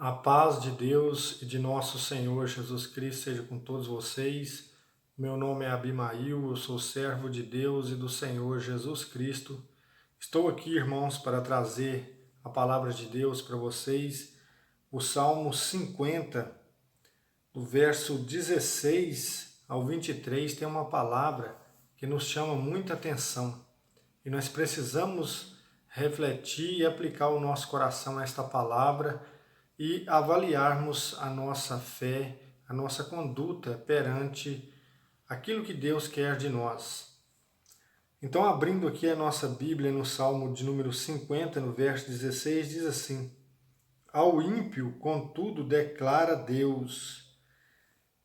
A paz de Deus e de nosso Senhor Jesus Cristo seja com todos vocês. Meu nome é Abimail, eu sou servo de Deus e do Senhor Jesus Cristo. Estou aqui, irmãos, para trazer a palavra de Deus para vocês. O Salmo 50, do verso 16 ao 23, tem uma palavra que nos chama muita atenção. E nós precisamos refletir e aplicar o nosso coração a esta palavra e avaliarmos a nossa fé, a nossa conduta perante aquilo que Deus quer de nós. Então, abrindo aqui a nossa Bíblia no Salmo de número 50, no verso 16, diz assim: Ao ímpio, contudo, declara Deus: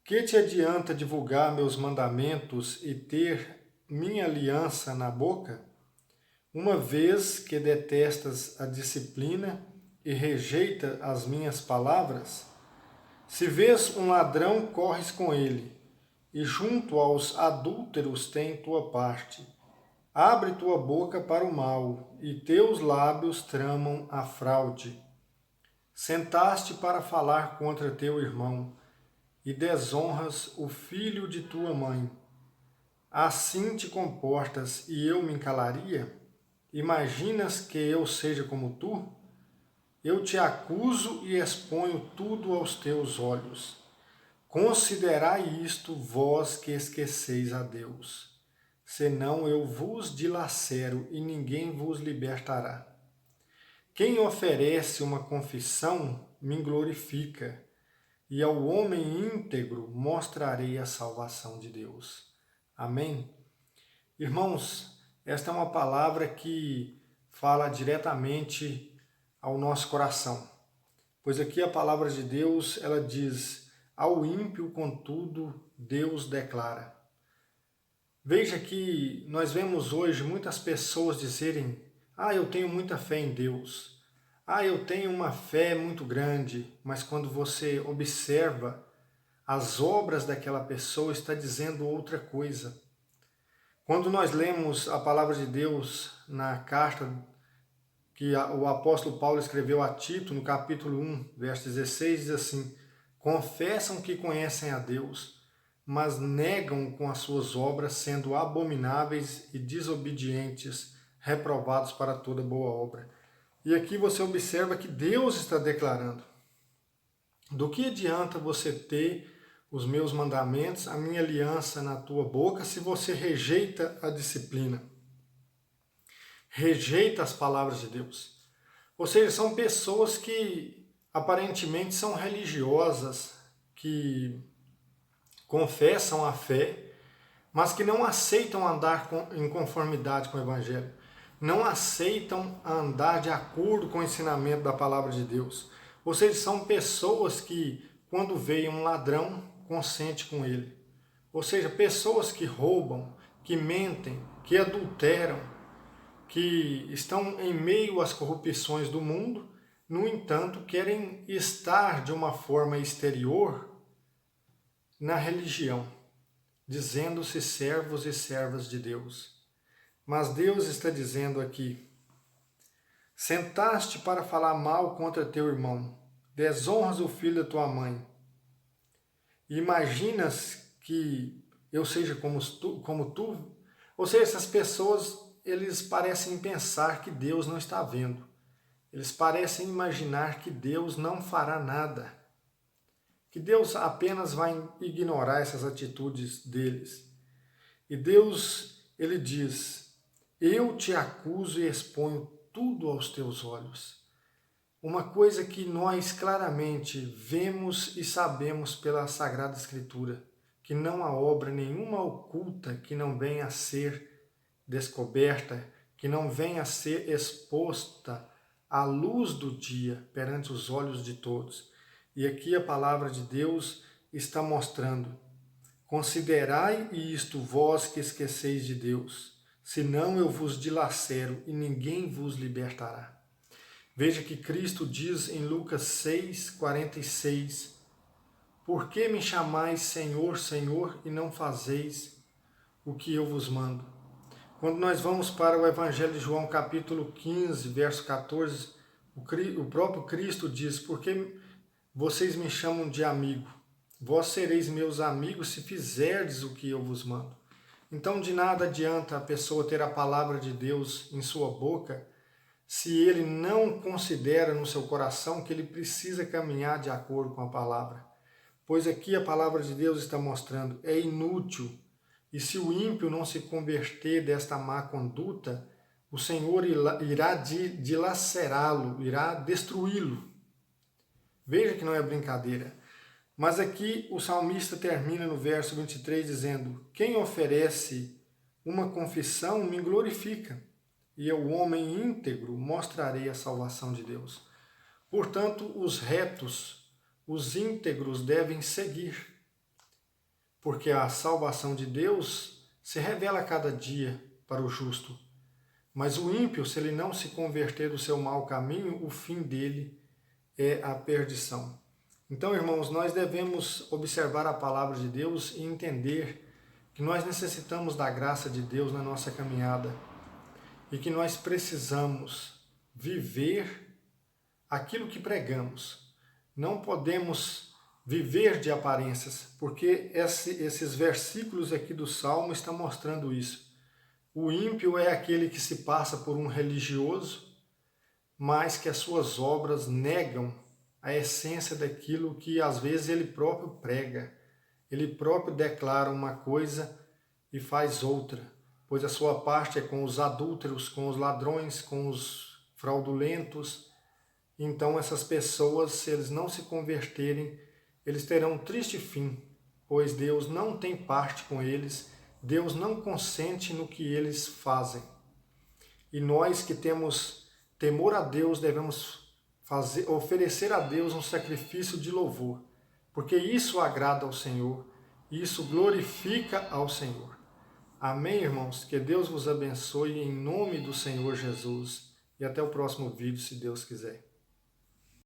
Que te adianta divulgar meus mandamentos e ter minha aliança na boca? Uma vez que detestas a disciplina e rejeita as minhas palavras? Se vês um ladrão, corres com ele, e junto aos adúlteros tem tua parte. Abre tua boca para o mal, e teus lábios tramam a fraude. Sentaste para falar contra teu irmão, e desonras o filho de tua mãe. Assim te comportas, e eu me calaria? Imaginas que eu seja como tu? Eu te acuso e exponho tudo aos teus olhos. Considerai isto, vós que esqueceis a Deus. Senão eu vos dilacero e ninguém vos libertará. Quem oferece uma confissão me glorifica, e ao homem íntegro mostrarei a salvação de Deus. Amém? Irmãos, esta é uma palavra que fala diretamente ao nosso coração. Pois aqui a palavra de Deus, ela diz: ao ímpio, contudo, Deus declara. Veja que nós vemos hoje muitas pessoas dizerem: eu tenho muita fé em Deus. Eu tenho uma fé muito grande. Mas quando você observa as obras daquela pessoa, está dizendo outra coisa. Quando nós lemos a palavra de Deus na carta que o apóstolo Paulo escreveu a Tito, no capítulo 1, verso 16, diz assim: confessam que conhecem a Deus, mas negam com as suas obras, sendo abomináveis e desobedientes, reprovados para toda boa obra. E aqui você observa que Deus está declarando: do que adianta você ter os meus mandamentos, a minha aliança na tua boca, se você rejeita a disciplina? Rejeita as palavras de Deus. Ou seja, são pessoas que aparentemente são religiosas, que confessam a fé, mas que não aceitam andar em conformidade com o Evangelho. Não aceitam andar de acordo com o ensinamento da palavra de Deus. Ou seja, são pessoas que, quando veem um ladrão, consente com ele. Ou seja, pessoas que roubam, que mentem, que adulteram, que estão em meio às corrupções do mundo, no entanto, querem estar de uma forma exterior na religião, dizendo-se servos e servas de Deus. Mas Deus está dizendo aqui: sentaste para falar mal contra teu irmão, desonras o filho da tua mãe. Imaginas que eu seja como tu? Ou seja, essas pessoas, eles parecem pensar que Deus não está vendo. Eles parecem imaginar que Deus não fará nada. Que Deus apenas vai ignorar essas atitudes deles. E Deus, ele diz: eu te acuso e exponho tudo aos teus olhos. Uma coisa que nós claramente vemos e sabemos pela Sagrada Escritura, que não há obra nenhuma oculta que não venha a ser descoberta, que não venha a ser exposta à luz do dia perante os olhos de todos. E aqui a palavra de Deus está mostrando: considerai isto, vós que esqueceis de Deus, senão eu vos dilacero e ninguém vos libertará. Veja que Cristo diz em Lucas 6,46: por que me chamais Senhor, Senhor, e não fazeis o que eu vos mando? Quando nós vamos para o Evangelho de João, capítulo 15, verso 14, o próprio Cristo diz: por que vocês me chamam de amigo. Vós sereis meus amigos se fizerdes o que eu vos mando. Então, de nada adianta a pessoa ter a palavra de Deus em sua boca, se ele não considera no seu coração que ele precisa caminhar de acordo com a palavra. Pois aqui a palavra de Deus está mostrando, é inútil. E se o ímpio não se converter desta má conduta, o Senhor irá dilacerá-lo, irá destruí-lo. Veja que não é brincadeira. Mas aqui o salmista termina no verso 23 dizendo: quem oferece uma confissão me glorifica, e eu, homem íntegro, mostrarei a salvação de Deus. Portanto, os retos, os íntegros devem seguir, porque a salvação de Deus se revela a cada dia para o justo. Mas o ímpio, se ele não se converter do seu mau caminho, o fim dele é a perdição. Então, irmãos, nós devemos observar a palavra de Deus e entender que nós necessitamos da graça de Deus na nossa caminhada e que nós precisamos viver aquilo que pregamos. Não podemos viver de aparências, porque esses versículos aqui do Salmo estão mostrando isso. O ímpio é aquele que se passa por um religioso, mas que as suas obras negam a essência daquilo que às vezes ele próprio prega. Ele próprio declara uma coisa e faz outra, pois a sua parte é com os adúlteros, com os ladrões, com os fraudulentos. Então essas pessoas, se eles não se converterem, eles terão um triste fim, pois Deus não tem parte com eles, Deus não consente no que eles fazem. E nós que temos temor a Deus devemos oferecer a Deus um sacrifício de louvor, porque isso agrada ao Senhor e isso glorifica ao Senhor. Amém, irmãos? Que Deus vos abençoe em nome do Senhor Jesus e até o próximo vídeo, se Deus quiser.